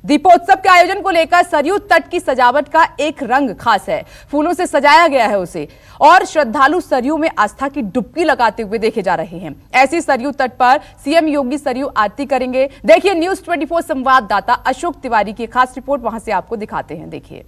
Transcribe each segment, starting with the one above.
दीपोत्सव के आयोजन को लेकर सरयू तट की सजावट का एक रंग खास है। फूलों से सजाया गया है उसे, और श्रद्धालु सरयू में आस्था की डुबकी लगाते हुए देखे जा रहे हैं। ऐसी सरयू तट पर सीएम योगी सरयू आरती करेंगे। देखिए न्यूज़ 24 संवाददाता अशोक तिवारी की खास रिपोर्ट, वहां से आपको दिखाते हैं। देखिए,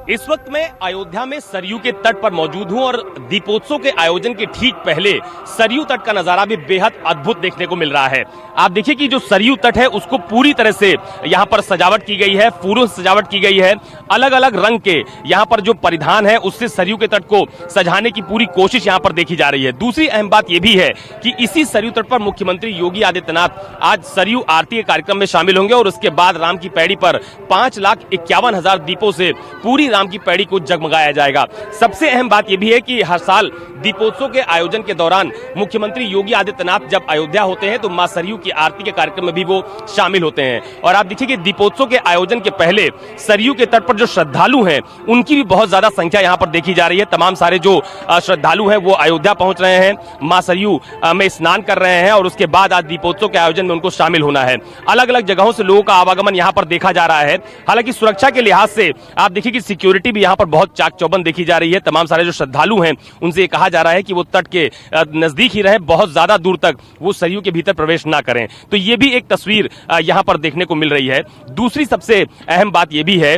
इस वक्त मैं अयोध्या में सरयू के तट पर मौजूद हूं और दीपोत्सव के आयोजन के ठीक पहले सरयू तट का नजारा भी बेहद अद्भुत देखने को मिल रहा है। आप देखिए कि जो सरयू तट है उसको पूरी तरह से यहां पर सजावट की गई है, फूलों से सजावट की गई है। अलग अलग रंग के यहां पर जो परिधान है उससे सरयू के तट को सजाने की पूरी कोशिश यहां पर देखी जा रही है। दूसरी अहम बात यह भी है कि इसी सरयू तट पर मुख्यमंत्री योगी आदित्यनाथ आज सरयू आरती के कार्यक्रम में शामिल होंगे और उसके बाद राम की पैड़ी पर 5,51,000 दीपों से पूरी राम की पैड़ी को जगमगाया जाएगा। सबसे अहम बात यह भी है कि हर साल दीपोत्सव के आयोजन के दौरान मुख्यमंत्री योगी आदित्यनाथ जब अयोध्या होते हैं तो मां सरयू की आरती के कार्यक्रम में भी वो शामिल होते हैं। और आप देखिए कि दीपोत्सव के आयोजन के पहले सरयू के तट पर जो श्रद्धालु हैं उनकी भी बहुत ज्यादा संख्या यहां पर देखी जा रही है। तमाम सारे जो श्रद्धालु हैं वो अयोध्या पहुंच रहे हैं, मां सरयू में स्नान कर रहे हैं और उसके बाद आज दीपोत्सव के आयोजन में उनको शामिल होना है। अलग अलग जगहों से लोगों का आवागमन यहां पर देखा जा रहा है। हालांकि सुरक्षा के लिहाज से आप देखिए कि सिक्योरिटी भी यहां पर बहुत चाक चौबंद देखी जा रही है। तमाम सारे जो श्रद्धालु हैं उनसे कहा जा रहा है कि वो तट के नजदीक ही रहे, बहुत ज्यादा दूर तक वो सरयू के भीतर प्रवेश ना करें। तो ये भी एक तस्वीर यहां पर देखने को मिल रही है। दूसरी सबसे अहम बात यह भी है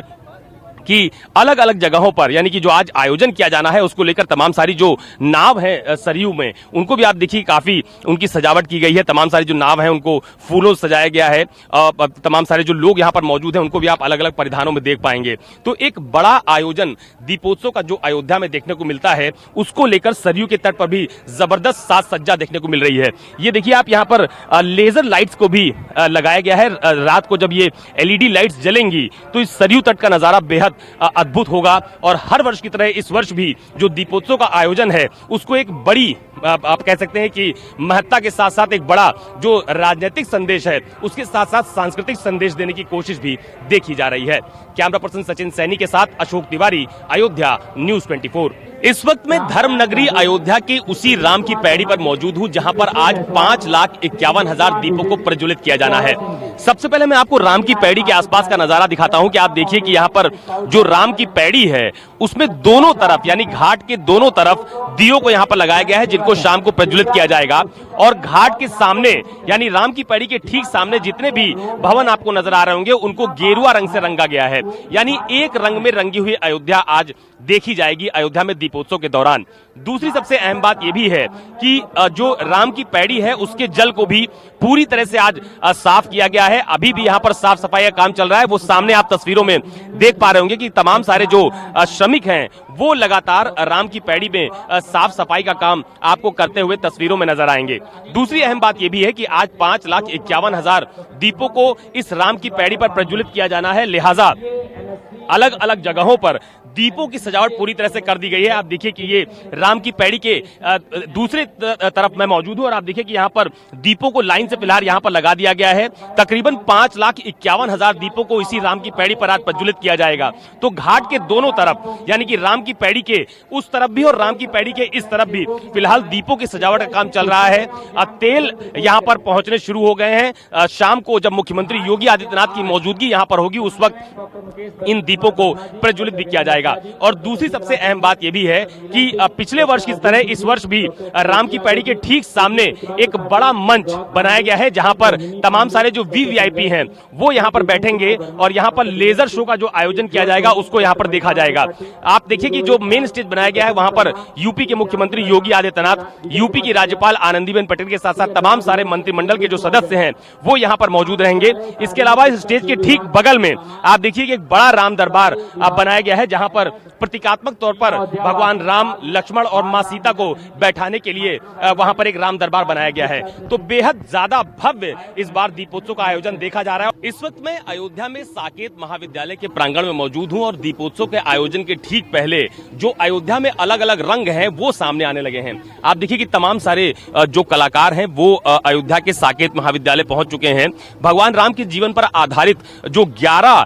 कि अलग अलग जगहों पर यानी कि जो आज आयोजन किया जाना है उसको लेकर तमाम सारी जो नाव है सरयू में उनको भी आप देखिए काफी उनकी सजावट की गई है। तमाम सारी जो नाव है उनको फूलों से सजाया गया है। तमाम सारे जो लोग यहां पर मौजूद हैं उनको भी आप अलग अलग परिधानों में देख पाएंगे। तो एक बड़ा आयोजन दीपोत्सव का जो अयोध्या में देखने को मिलता है उसको लेकर सरयू के तट पर भी जबरदस्त साज सज्जा देखने को मिल रही है। ये देखिए आप यहाँ पर लेजर लाइट्स को भी लगाया गया है। रात को जब ये एलईडी लाइट्स जलेंगी तो इस सरयू तट का नजारा बेहद अद्भुत होगा। और हर वर्ष की तरह इस वर्ष भी जो दीपोत्सव का आयोजन है उसको एक बड़ी आप कह सकते हैं कि महत्ता के साथ साथ एक बड़ा जो राजनीतिक संदेश है उसके साथ साथ सांस्कृतिक संदेश देने की कोशिश भी देखी जा रही है। कैमरा पर्सन सचिन सैनी के साथ अशोक तिवारी, अयोध्या, न्यूज़ 24। इस वक्त मैं धर्म नगरी अयोध्या के उसी राम की पैड़ी पर मौजूद हूं जहां पर आज 5,51,000 दीपों को प्रज्वलित किया जाना है। सबसे पहले मैं आपको राम की पैड़ी के आसपास का नजारा दिखाता हूं कि आप देखिए कि यहाँ पर जो राम की पैड़ी है उसमें दोनों तरफ यानी घाट के दोनों तरफ दियों को यहाँ पर लगाया गया है जिनको शाम को प्रज्वलित किया जाएगा। और घाट के सामने यानी राम की पैड़ी के ठीक सामने जितने भी भवन आपको नजर आ रहे होंगे उनको गेरुआ रंग से रंगा गया है। यानी एक रंग में रंगी हुई अयोध्या आज देखी जाएगी अयोध्या में दीपोत्सव के दौरान। दूसरी सबसे अहम बात यह भी है कि जो राम की पैड़ी है उसके जल को भी पूरी तरह से आज साफ किया गया है। अभी भी यहाँ पर साफ सफाई का काम चल रहा है। वो सामने आप तस्वीरों में देख पा रहे होंगे कि तमाम सारे जो श्रमिक हैं वो लगातार राम की पैड़ी में साफ सफाई का काम आपको करते हुए तस्वीरों में नजर आएंगे। दूसरी अहम बात यह भी है कि आज 5,51,000 दीपों को इस राम की पैड़ी पर प्रज्वलित किया जाना है, लिहाजा अलग अलग जगहों पर दीपों की सजावट पूरी तरह से कर दी गई है। आप देखिए कि ये राम की पैड़ी के दूसरे तरफ मैं मौजूद हूं और आप देखिए कि यहाँ पर दीपों को लाइन से फिलहाल यहाँ पर लगा दिया गया है। तकरीबन 5,51,000 दीपों को इसी राम की पैड़ी पर आज प्रज्वलित किया जाएगा। तो घाट के दोनों तरफ यानी कि राम की पैड़ी के उस तरफ भी और राम की पैड़ी के इस तरफ भी फिलहाल दीपों की सजावट का काम चल रहा है। तेल यहाँ पर पहुंचने शुरू हो गए हैं। शाम को जब मुख्यमंत्री योगी आदित्यनाथ की मौजूदगी यहाँ पर होगी उस वक्त इन दीपों को प्रज्वलित भी किया जाएगा। और दूसरी सबसे अहम बात यह भी है कि पिछले वर्ष की तरह इस वर्ष भी राम की पैड़ी के ठीक सामने एक बड़ा मंच बनाया गया है जहां पर तमाम सारे जो वीवीआईपी हैं वो यहां पर बैठेंगे और यहां पर लेजर शो का जो आयोजन किया जाएगा उसको यहां पर देखा जाएगा। आप देखिए कि जो मेन स्टेज बनाया गया है वहां पर यूपी के मुख्यमंत्री योगी आदित्यनाथ, यूपी की राज्यपाल आनंदीबेन पटेल के साथ साथ तमाम सारे मंत्रिमंडल के जो सदस्य हैं वो यहां पर मौजूद रहेंगे। इसके अलावा इस स्टेज के ठीक बगल में आप देखिए कि एक बड़ा राम दरबार बनाया गया है जहां पर प्रतीकात्मक तौर पर भगवान राम, लक्ष्मण और मां सीता को बैठाने के लिए वहां पर एक राम दरबार बनाया गया है। तो बेहद ज्यादा भव्य इस बार दीपोत्सव का आयोजन देखा जा रहा है। इस वक्त मैं अयोध्या में साकेत महाविद्यालय के प्रांगण में मौजूद हूं और दीपोत्सव के आयोजन के ठीक पहले जो अयोध्या में अलग अलग रंग हैं वो सामने आने लगे हैं। आप देखिए कि तमाम सारे जो कलाकार हैं वो अयोध्या के साकेत महाविद्यालय पहुंच चुके हैं। भगवान राम के जीवन पर आधारित जो 11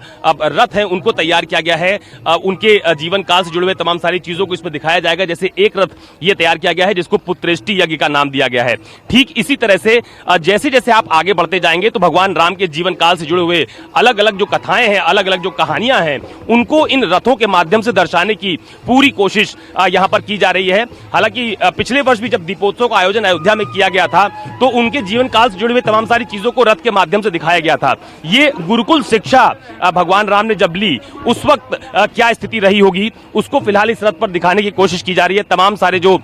रथ हैं उनको तैयार किया गया है। उनके के जीवन काल से जुड़े हुए तमाम सारी चीजों को इसमें दिखाया जाएगा। जैसे एक रथ ये तैयार किया गया है जिसको पुत्रेष्टि यज्ञ का नाम दिया गया है। ठीक इसी तरह से जैसे जैसे आप आगे बढ़ते जाएंगे तो भगवान राम के जीवन काल से जुड़े हुए अलग अलग जो कथाएं हैं, अलग अलग जो कहानियां हैं, उनको इन रथों के माध्यम से दर्शाने की पूरी कोशिश यहां पर की जा रही है। हालांकि पिछले वर्ष भी जब दीपोत्सव का आयोजन अयोध्या में किया गया था तो उनके जीवन काल से जुड़े हुए तमाम सारी चीजों को रथ के माध्यम से दिखाया गया था। ये गुरुकुल शिक्षा भगवान राम ने जब ली उस वक्त क्या स्थिति रही होगी उसको फिलहाल इस रथ पर दिखाने की कोशिश की जा रही है। तमाम सारे जो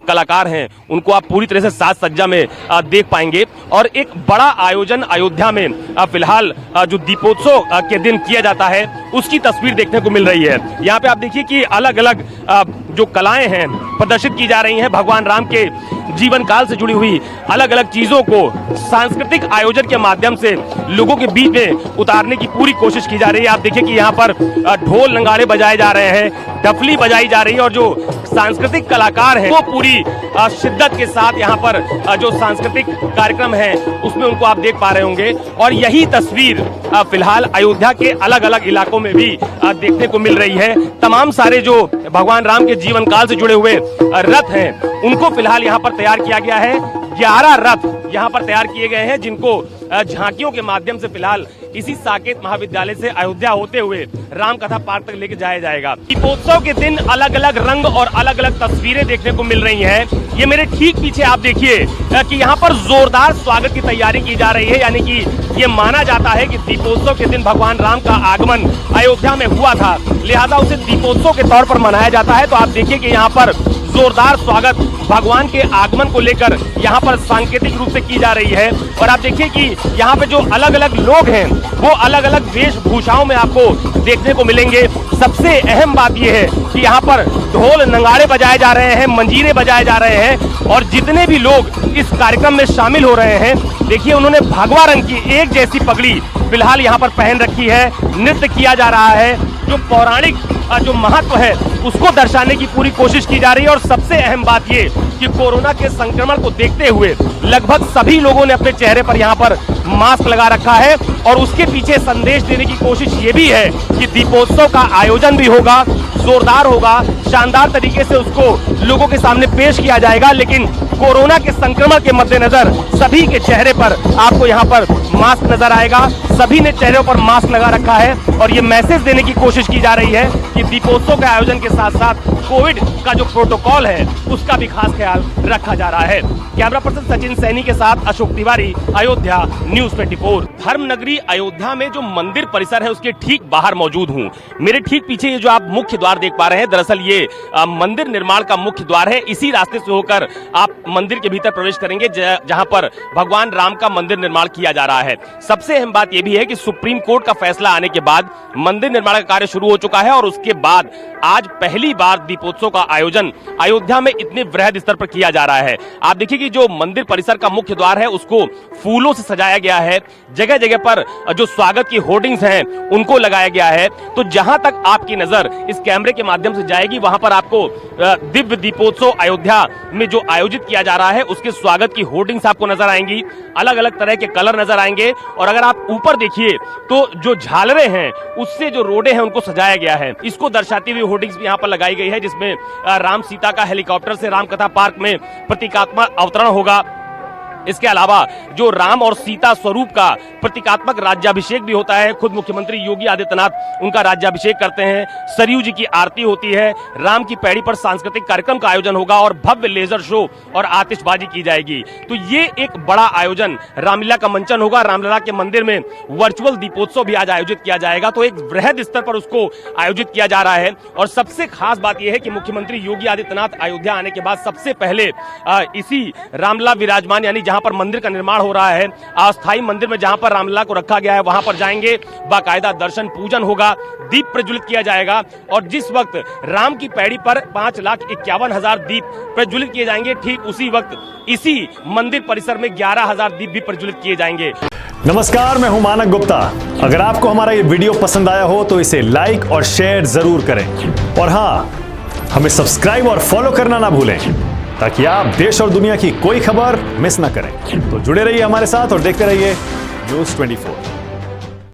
कलाकार हैं उनको आप पूरी तरह से साज सज्जा में देख पाएंगे और एक बड़ा आयोजन अयोध्या में फिलहाल जो दीपोत्सव के दिन किया जाता है उसकी तस्वीर देखने को मिल रही है। यहाँ पे आप देखिए कि अलग अलग जो कलाएं हैं प्रदर्शित की जा रही हैं। भगवान राम के जीवन काल से जुड़ी हुई अलग अलग चीजों को सांस्कृतिक आयोजन के माध्यम से लोगों के बीच में उतारने की पूरी कोशिश की जा रही है। आप देखिए कि यहाँ पर ढोल नगाड़े बजाए जा रहे हैं, डफली बजाई जा रही है और जो सांस्कृतिक कलाकार हैं वो पूरी शिद्दत के साथ यहाँ पर जो सांस्कृतिक कार्यक्रम है उसमें उनको आप देख पा रहे होंगे। और यही तस्वीर फिलहाल अयोध्या के अलग अलग इलाकों में भी देखने को मिल रही है। तमाम सारे जो भगवान राम के जीवन काल से जुड़े हुए रथ हैं उनको फिलहाल यहाँ पर तैयार किया गया है। 11 रथ यहाँ पर तैयार किए गए हैं जिनको झांकियों के माध्यम से फिलहाल इसी साकेत महाविद्यालय से अयोध्या होते हुए रामकथा पार्क तक लेके जाया जाएगा। दीपोत्सव के दिन अलग अलग रंग और अलग अलग तस्वीरें देखने को मिल रही हैं। ये मेरे ठीक पीछे आप देखिए कि यहाँ पर जोरदार स्वागत की तैयारी की जा रही है। यानी कि ये माना जाता है कि दीपोत्सव के दिन भगवान राम का आगमन अयोध्या में हुआ था, लिहाजा उसे दीपोत्सव के तौर पर मनाया जाता है। तो आप देखिए कि यहाँ पर जोरदार स्वागत भगवान के आगमन को लेकर यहाँ पर सांकेतिक रूप से की जा रही है। और आप देखिए कि यहाँ पे जो अलग अलग लोग हैं वो अलग अलग वेशभूषाओं में आपको देखने को मिलेंगे। सबसे अहम बात यह है कि यहाँ पर ढोल नगाड़े बजाए जा रहे हैं, मंजीरे बजाए जा रहे हैं और जितने भी लोग इस कार्यक्रम में शामिल हो रहे हैं देखिए उन्होंने भगवा रंग की एक जैसी पगड़ी फिलहाल यहाँ पर पहन रखी है। नृत्य किया जा रहा है, जो पौराणिक जो महत्व है उसको दर्शाने की पूरी कोशिश की जा रही है। और सबसे अहम बात ये कि कोरोना के संक्रमण को देखते हुए लगभग सभी लोगों ने अपने चेहरे पर यहाँ पर मास्क लगा रखा है और उसके पीछे संदेश देने की कोशिश ये भी है कि दीपोत्सव का आयोजन भी होगा, जोरदार होगा, शानदार तरीके से उसको लोगों के सामने पेश किया जाएगा। लेकिन कोरोना के संक्रमण के मद्देनजर सभी के चेहरे पर आपको यहाँ पर मास्क नजर आएगा। सभी ने चेहरों पर मास्क लगा रखा है और ये मैसेज देने की कोशिश की जा रही है कि दीपोत्सव के आयोजन के साथ साथ कोविड का जो प्रोटोकॉल है उसका भी खास ख्याल रखा जा रहा है। कैमरा पर्सन सचिन सैनी के साथ अशोक तिवारी, अयोध्या न्यूज़ 24। धर्म नगरी अयोध्या में जो मंदिर परिसर है उसके ठीक बाहर मौजूद हूँ। मेरे ठीक पीछे ये जो आप मुख्य द्वार देख पा रहे हैं दरअसल ये मंदिर निर्माण का मुख्य द्वार है। इसी रास्ते से होकर आप मंदिर के भीतर प्रवेश करेंगे जहां पर भगवान राम का मंदिर निर्माण किया जा रहा है। सबसे अहम बात यह भी है कि सुप्रीम कोर्ट का फैसला आने के बाद मंदिर निर्माण का कार्य शुरू हो चुका है और उसके बाद आज पहली बार दीपोत्सव का आयोजन अयोध्या में इतने वृहद स्तर पर किया जा रहा है। आप देखिए कि जो मंदिर परिसर का मुख्य द्वार है उसको फूलों से सजाया गया है। जगह जगह पर जो स्वागत की होर्डिंग्स हैं उनको लगाया गया है। तो जहां तक आपकी नजर इस कैमरे के माध्यम से जाएगी वहां पर आपको दिव्य दीपोत्सव अयोध्या में जो आयोजित किया जा रहा है उसके स्वागत की होर्डिंग्स आपको नजर आएंगी। अलग अलग तरह के कलर नजर आएंगे और अगर आप ऊपर देखिए तो जो झालरें हैं उससे जो रोडे हैं उनको सजाया गया है। इसको दर्शाती हुई होर्डिंग्स भी यहाँ पर लगाई गई है जिसमें राम सीता का हेलीकॉप्टर से रामकथा पार्क में प्रतीकात्मक अवतरण होगा। इसके अलावा जो राम और सीता स्वरूप का प्रतीकात्मक राज्याभिषेक भी होता है। खुद मुख्यमंत्री योगी आदित्यनाथ उनका राज्याभिषेक करते हैं। सरयू जी की आरती होती है। राम की पैड़ी पर सांस्कृतिक कार्यक्रम का आयोजन होगा और भव्य लेजर शो और आतिशबाजी की जाएगी। तो ये एक बड़ा आयोजन रामलीला का मंचन होगा। रामलला के मंदिर में वर्चुअल दीपोत्सव भी आज आयोजित किया जाएगा। तो एक वृहद स्तर पर उसको आयोजित किया जा रहा है। और सबसे खास बात यह है कि मुख्यमंत्री योगी आदित्यनाथ अयोध्या आने के बाद सबसे पहले इसी रामलला विराजमान यानी जहां पर मंदिर का निर्माण हो रहा है अस्थायी मंदिर में जहां पर रामलला को रखा गया है वहां पर जाएंगे। बाकायदा दर्शन पूजन होगा, दीप प्रज्वलित किया जाएगा और जिस वक्त राम की पैड़ी पर 5,51,000 दीप प्रज्वलित किए जाएंगे ठीक उसी वक्त इसी मंदिर परिसर में 11,000 दीप भी प्रज्वलित किए जाएंगे। नमस्कार, मैं हूं मानक गुप्ता। अगर आपको हमारा ये वीडियो पसंद आया हो तो इसे लाइक और शेयर जरूर करें और हाँ, हमें सब्सक्राइब और फॉलो करना ना भूलें ताकि आप देश और दुनिया की कोई खबर मिस ना करें। तो जुड़े रहिए हमारे साथ और देखते रहिए न्यूज़ 24।